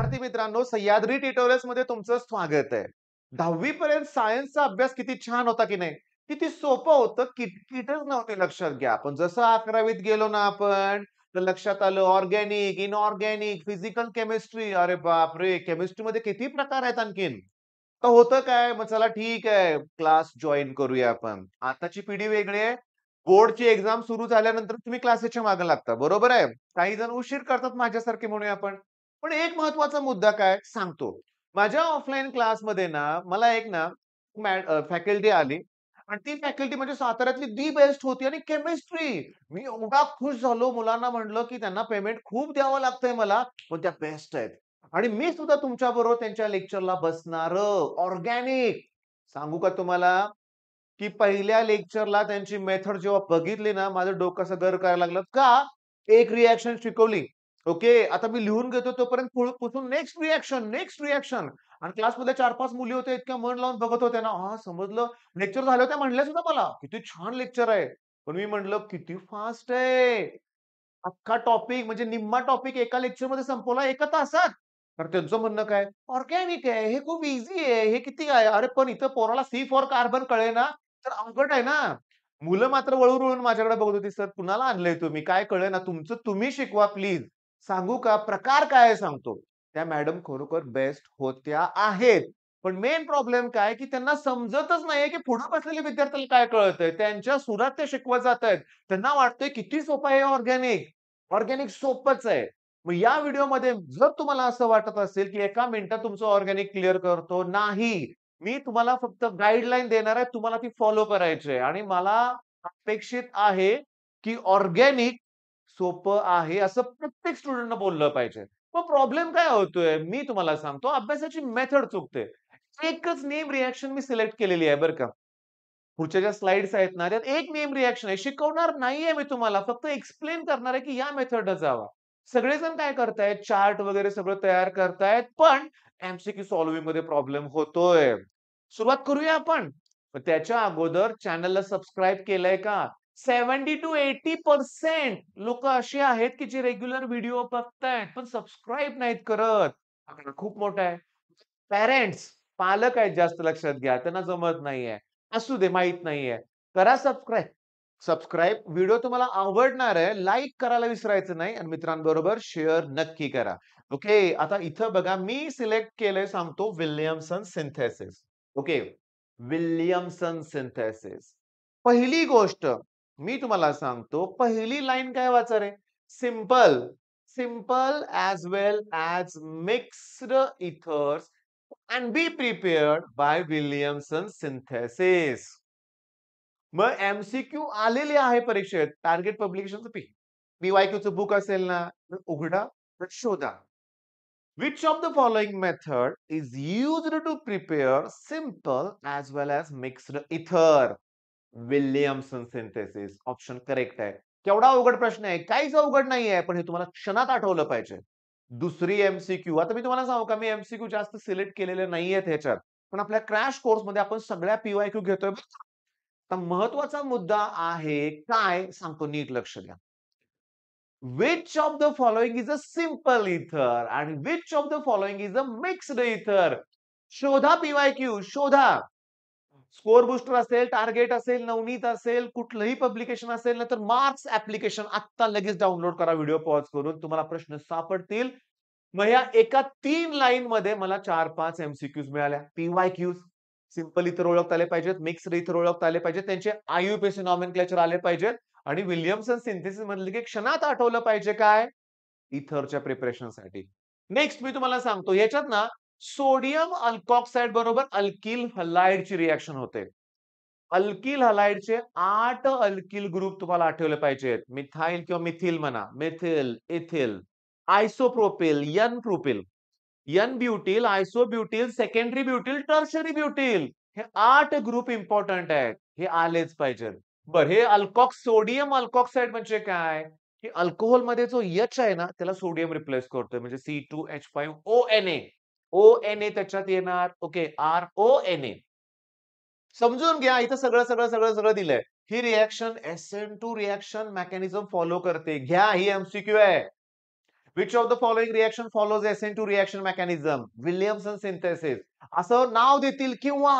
विद्यार्थी मित्रांनो, सह्याद्री ट्युटोरियल्स मध्ये तुमचं स्वागत आहे. 10वी पर्यंत सायन्सचा अभ्यास किती छान होता की नाही? किती सोपं होतं, किटकिटच नव्हती लक्षात घ्या. पण जसं 11वीत गेलो ना आपण, तर लक्षात आलं ऑर्गॅनिक, इनऑर्गॅनिक, फिजिकल केमिस्ट्री. अरे बापरे! केमिस्ट्रीमध्ये किती प्रकार आहेत आणखीन. तर होतं काय, मग चला ठीक आहे, क्लास जॉइन करूया आपण. आताची पिढी वेगळी आहे. बोर्डची एक्झाम सुरू झाल्यानंतर तुम्ही क्लासेसच्या मागे लागता. बरोबर आहे. काही जण उशीर करतात माझ्यासारखे म्हणूया आपण. पण एक महत्त्वाचा मुद्दा काय सांगतो. माझ्या ऑफलाईन क्लासमध्ये ना मला एक ना फॅकल्टी आली आणि ती फॅकल्टी म्हणजे साताऱ्यातली दी बेस्ट होती आणि केमिस्ट्री. मी एवढा खुश झालो. मुलांना म्हटलं, की त्यांना पेमेंट खूप द्यावं लागतंय मला, पण त्या बेस्ट आहेत. आणि मी सुद्धा तुमच्याबरोबर त्यांच्या लेक्चरला बसणारं. ऑर्गॅनिक. सांगू का तुम्हाला, की पहिल्या लेक्चरला त्यांची मेथड जेव्हा बघितली ना, माझं डोकं असं गर करायला लागलं. का? एक रिएक्शन शिकवली. ओके. आता मी लिहून घेतो तोपर्यंत पुढून नेक्स्ट रिएक्शन आणि क्लासमध्ये 4-5 मुली होत्या. इतक्या मन लावून बघत होत्या ना, हां, समजलं. लेक्चर झालं होत्या म्हणल्या सुद्धा मला, "किती छान लेक्चर आहे." पण मी म्हटलं, "किती फास्ट आहे." अख्खा टॉपिक म्हणजे निम्मा टॉपिक एका लेक्चरमध्ये संपवला एका तासात. तर त्यांचं म्हणणं काय? ऑर्गॅनिक आहे, हे खूप ईझी आहे, हे किती आहे? अरे पण इथं पोराला सी फॉर कार्बन कळेना, तर अवघड आहे ना. मुलं मात्र वळून-वळून माझ्याकडे बघत होती, "सर कुणाला आणलंय तुम्ही? काय कळेना, तुमचं तुम्ही शिकवा प्लीज." सांगू का प्रकार काय आहे सांगतो. त्या मॅडम खरोखर बेस्ट होत्या आहेत. पण मेन प्रॉब्लेम काय, की त्यांना समजतच नाहीये, की पुढे बसलेल्या विद्यार्थ्याला काय कळतंय. त्यांच्या सुरात ते शिकवत जातायत. त्यांना वाटतंय किती सोपं आहे ऑर्गॅनिक. ऑर्गॅनिक सोपंच आहे. मग या व्हिडिओमध्ये जर तुम्हाला असं वाटत असेल, की एका मिनिटात तुमचं ऑर्गॅनिक क्लिअर करतो, नाही. मी तुम्हाला फक्त गाईडलाईन देणार आहे. तुम्हाला ती फॉलो करायची आहे आणि मला अपेक्षित आहे, की ऑर्गॅनिक सोपं आहे असं प्रत्येक स्टुडंटनं बोललं पाहिजे. मग प्रॉब्लेम काय होतोय? मी तुम्हाला सांगतो अभ्यासाची मेथड चुकते. एकच नेम रिएक्शन मी सिलेक्ट केलेली आहे बरं का. पुढच्या ज्या स्लाइड्स आहेत ना, त्यात एक नेम रिएक्शन आहे. शिकवणार नाहीये मी तुम्हाला. फक्त एक्सप्लेन करणार आहे, की या मेथडनं जावा. सगळेजण काय करतायत, चार्ट वगैरे सगळं तयार करतायत, पण एम-सी-क्यू सॉल्व्हिंगमध्ये प्रॉब्लेम होतोय. सुरुवात करूया आपण. पण त्याच्या अगोदर चॅनलला सबस्क्राईब केलंय का? 70% to 80% लोकं अशी आहेत, की जे रेग्युलर व्हिडिओ बघतायत, पण सबस्क्राईब नाहीत करत. आकडा खूप मोठा आहे. पॅरेंट्स, पालक आहेत जास्त लक्षात घ्या. त्यांना जमत नाहीये. असू दे माहीत नाहीये. करा सबस्क्राईब. सबस्क्राईब व्हिडिओ तुम्हाला आवडणार आहे. लाइक करायला विसरायचं नाही आणि मित्रांबरोबर शेअर नक्की करा. ओके. आता इथं बघा मी सिलेक्ट केलंय सांगतो Williamson synthesis. Okay. Williamson synthesis. पहिली गोष्ट मी तुम्हाला सांगतो, पहिली लाईन काय वाचा रे? Simple. Simple as well as mixed ethers and be prepared by Williamson synthesis. मग एम-सी-क्यू आलेले आहे परीक्षेत. टार्गेट पब्लिकेशनचं पी-वाय-क्यूचं बुक असेल ना, तर उघडा, तर शोधा. Which of the following method is used to prepare simple as well as mixed ether? Williamson synthesis. Option correct आहे. केवढा अवघड प्रश्न आहे. काहीच अवघड नाहीये, पण हे तुम्हाला क्षणात आठवलं पाहिजे. दुसरी एम-सी-क्यू. आता मी तुम्हाला सांगू का, मी एम-सी-क्यू जास्त सिलेक्ट केलेले नाहीयेत ह्याच्यात. पण आपल्या क्रॅश कोर्समध्ये आपण सगळ्या पी-वाय-क्यू घेतोय बरं का. तर महत्वाचा मुद्दा आहे काय सांगतो नीट लक्ष द्या. Which of the following is a simple ether and which of the following is a mixed ether? शोधा पी-वाय-क्यू शोधा. स्कोर बुस्टर असेल, टार्गेट असेल, नवनीत असेल, कुठलंही पब्लिकेशन असेल ना, तर मार्क्स ॲप्लिकेशन आत्ता लगेच डाउनलोड करा व्हिडिओ पॉज करून. तुम्हाला प्रश्न सापडतील. मग या एका 3 लाईनमध्ये मला 4-5 एम-सी-क्यूज मिळाल्या. पी-वाय-क्यूज सिंपल इथर ओळखता आले पाहिजेत, मिक्स्ड इथर ओळखता आले पाहिजेत, त्यांचे आय-यू-पी-ए-सी नॉमेनक्लेचर आले पाहिजेत आणि विल्यमसन सिंथेसिस मधले की क्षणात आठवलं पाहिजे काय? इथरच्या प्रिपरेशनसाठी. नेक्स्ट मी तुम्हाला सांगतो ह्याच्यात ना सोडियम अल्कॉक्साइड बरोबर अल्किल हलाइडची रिएक्शन होते. अल्किल हलाइडचे 8 अल्किल ग्रुप तुम्हाला आठवले पाहिजेत. मिथाइल किंवा मिथिल म्हणा. Methyl, ethyl, isopropyl, n propyl, n butyl, isobutyl, secondary butyl, tertiary butyl. हे 8 ग्रुप इम्पोर्टंट आहेत. हे आलेच पाहिजेत. बरं हे सोडियम अल्कॉक्साइड म्हणजे काय? की अल्कोहलमध्ये जो H आहे ना, त्याला सोडियम रिप्लेस करतोय म्हणजे C2H5ONa. ONa त्याच्यात येणार. ओके. RONa. समजून घ्या इथं सगळं दिलंय. ही reaction SN2 reaction mechanism follow करते. घ्या ही एम-सी-क्यू आहे. Which of the following reaction follows SN2 reaction mechanism? Williamson synthesis असं नाव देतील किंवा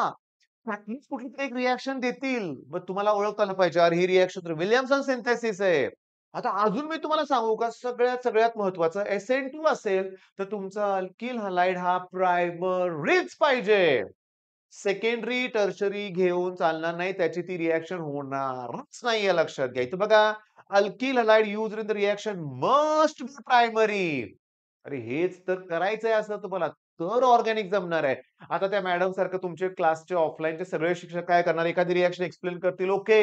नक्कीच कुठली तरी एक रिएक्शन देतील. मग तुम्हाला ओळखता आलं पाहिजे, अरे ही रिएक्शन तर विल्यमसन सिंथेसिस आहे. आता अजून मी तुम्हाला सांगू का सगळ्यात सगळ्यात महत्वाचं SN2 असेल तर तुमचा अल्किल हलाइड हा प्रायमरीच पाहिजे. सेकंडरी, टर्शरी घेऊन चालणार नाही. त्याची ती रिएक्शन होणारच नाहीये लक्षात घ्या. इथं बघा alkyl halide used in the reaction must be primary. अरे हेच तर करायचंय असं तुम्हाला. तर ऑर्गॅनिक जमणार आहे. आता त्या मॅडम सारखं तुमचे क्लासचे ऑफलाईनचे सगळे शिक्षक काय करणार? एखादी रिएक्शन एक्सप्लेन करतील, ओके.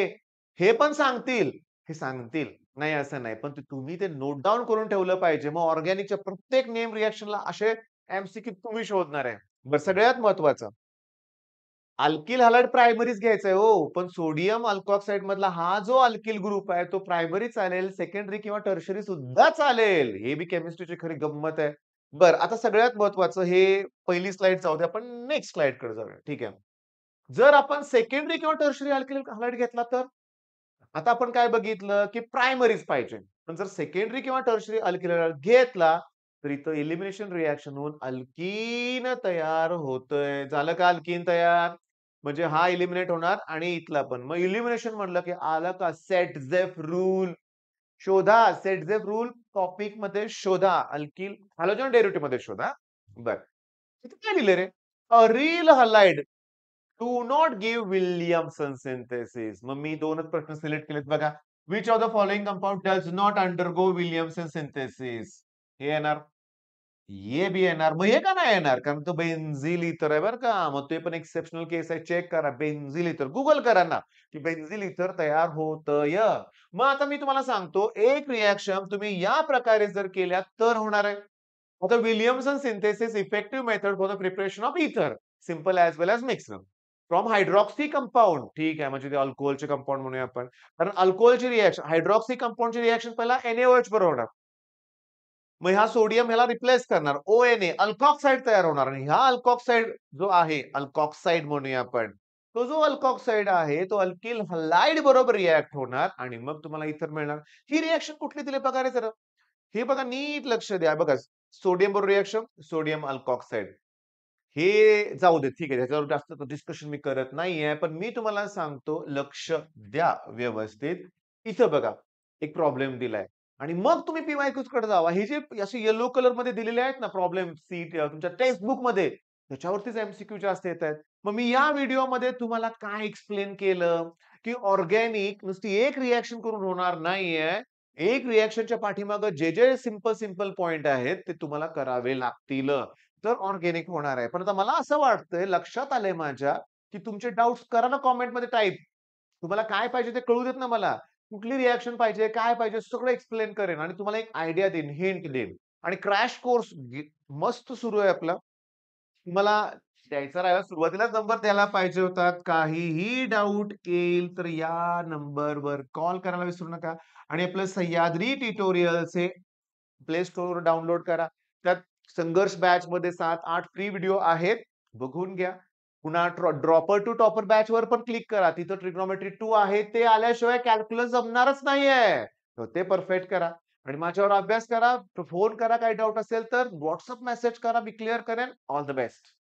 हे पण सांगतील. हे सांगतील. नाही असं नाही. पण तुम्ही ते नोट डाउन करून ठेवलं पाहिजे. मग ऑर्गॅनिकच्या प्रत्येक नेम रिएक्शनला असे एमसीक्यू तुम्ही शोधणार आहे. बरं सगळ्यात महत्वाचं अल्किल हलाइड प्रायमरीच घ्यायचंय हो. पण सोडियम अल्कॉक्साइड मधला हा जो अल्किल ग्रुप आहे तो प्रायमरी चालेल, सेकंडरी किंवा टर्शरी सुद्धा चालेल. हे बी केमिस्ट्रीची खरी गंमत आहे. बरं आता सगळ्यात महत्वाचं हे पहिली स्लाइड जाऊ द्या. आपण नेक्स्ट स्लाइडकडे जाऊया. ठीक आहे. जर आपण सेकंडरी किंवा टर्शरी अल्किल हलाइड घेतला तर? आता आपण काय बघितलं, की प्रायमरीच पाहिजे. पण जर सेकंडरी किंवा टर्शरी अल्किल घेतला, तर इथं एलिमिनेशन रिएक्शन होऊन अल्कीन तयार होतंय. झालं का अल्कीन तयार? म्हणजे हा एलिमिनेट होणार आणि इथला पण. मग एलिमिनेशन म्हटलं, की आलं का सेट-झेफ रूल. शोधा सेट-झेफ रूल टॉपिकमध्ये शोधा. अल्किल हॅलोजन डेरिव्हेटिव्हमध्ये शोधा. बरं. इथे काय लिहिलंय रे? Aryl halide do not give Williamson synthesis. मग मी 2च प्रश्न सिलेक्ट केलेत बघा. Which of the following compound does not undergo Williamson synthesis? हे येणार. ये बी येणार. मग हे का नाही येणार? कारण तो बेन्झिल इथर आहे बरं का. मग ते पण एक्सेप्शनल केस आहे. चेक करा. बेन्झिल इथर. Google करा ना, की बेन्झिल इथर तयार होतंय. मग आता मी तुम्हाला सांगतो, एक रिएक्शन तुम्ही या प्रकारे जर केल्या तर होणार आहे. आता Williamson synthesis effective method for the preparation of ether, simple as well as mixed. From hydroxy compound. ठीक आहे, म्हणजे ते अल्कोहलचे कंपाउंड म्हणूया आपण. कारण अल्कोहलची रिएक्शन हायड्रॉक्सी कंपाउंडची रिएक्शन पहिला NaOH बरोबर होणार. मग ह्या सोडियम ह्याला रिप्लेस करणार. ONA अल्कॉक्साइड तयार होणार आणि ह्या अल्कॉक्साइड जो आहे, अल्कॉक्साइड म्हणूया आपण. तो जो अल्कॉक्साइड आहे, तो अल्किल हलाइड बरोबर रिएक्ट होणार आणि मग तुम्हाला इथर मिळणार. ही रिएक्शन कुठली दिली बघा रे जरा. हे बघा नीट लक्ष द्या. बघा सोडियम बरोबर रिएक्शन, सोडियम अल्कॉक्साइड. हे जाऊ दे ठीक आहे. त्याच्यावर जास्त डिस्कशन मी करत नाहीये. पण मी तुम्हाला सांगतो लक्ष द्या व्यवस्थित. इथं बघा एक प्रॉब्लेम दिलाय आणि मग तुम्ही पी-वाय-क्यूज कडे जावा. हे जे असे येलो कलरमध्ये दिलेले आहेत ना प्रॉब्लेम तुमच्या टेक्स्ट बुकमध्ये त्याच्यावरतीच एमसीक्यू जास्त येतायत. मग मी या व्हिडिओमध्ये तुम्हाला काय एक्सप्लेन केलं, की ऑर्गॅनिक नुसती एक रिएक्शन करून होणार नाहीये. एक रिएक्शनच्या पाठीमागे जे सिंपल पॉइंट आहेत ते तुम्हाला करावे लागतील. तर ऑर्गॅनिक होणार आहे. पण आता मला असं वाटतंय, लक्षात आलंय माझ्या, की तुमचे डाउट्स करा ना कमेंटमध्ये टाइप. तुम्हाला काय पाहिजे ते कळू देत ना मला. कुठली रिएक्शन पाहिजे, काय पाहिजे सगळं एक्सप्लेन करेन आणि तुम्हाला एक आयडिया देईन, हिंट देईन. आणि क्रॅश कोर्स मस्त सुरू आहे आपला. तुम्हाला द्यायचा राहिला सुरुवातीलाच नंबर द्यायला पाहिजे होता. काहीही डाउट येईल तर या नंबरवर कॉल करायला विसरू नका आणि आपलं सह्याद्री ट्युटोरियल्स हे प्ले स्टोअरवर डाउनलोड करा. त्यात संघर्ष बॅचमध्ये 7-8 फ्री व्हिडिओ आहेत. बघून घ्या. पुन्हा ड्रॉपर टू टॉपर बॅचवर पण क्लिक करा. तिथं ट्रिग्नोमेट्री 2 आहे. ते आल्याशिवाय कॅल्क्युलस जमणारच नाहीये. तर ते परफेक्ट करा आणि माझ्यावर अभ्यास करा. फोन करा काही डाउट असेल तर WhatsApp मेसेज करा. मी क्लिअर करेन. All the best.